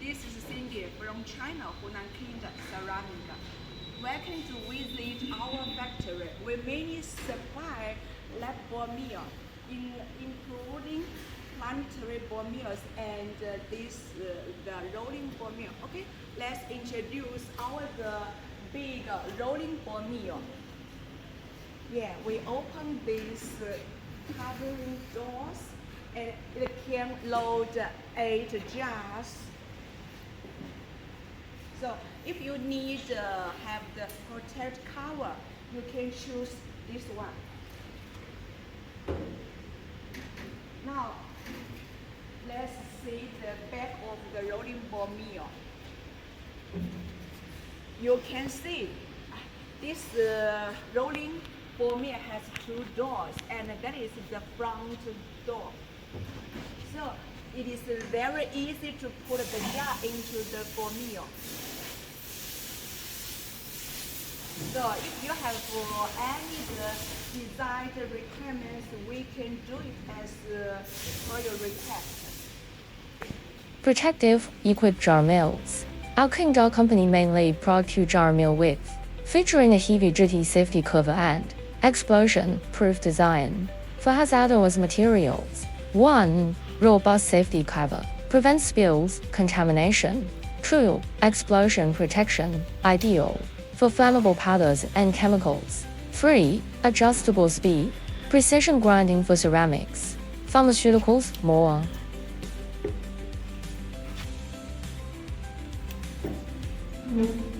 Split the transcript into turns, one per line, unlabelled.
This is Cindy from China, Hunan King Ceramic. Welcome to visit our factory. We mainly supply lab ball mill, including planetary ball mills and the rolling ball mill. Okay, let's introduce the big rolling ball mill. Yeah, we open these covering doors, and it can load 8 jars. So if you need have the protect cover, you can choose this one. Now, let's see the back of the rolling ball mill. You can see this rolling ball mill has 2 doors, and that is the front door. So it is very easy to put the jar into the ball mill. So if you have any desired requirements, we can do it as per your request.
Protective equipped jar mills. Our Qingdao company mainly product 2 jar mill width, featuring a heavy duty safety cover and explosion-proof design. For hazardous materials, 1. Robust safety cover prevents spills, contamination. True explosion protection, ideal for flammable powders and chemicals. 3. Adjustable speed, precision grinding for ceramics, pharmaceuticals, more.
Mm-hmm.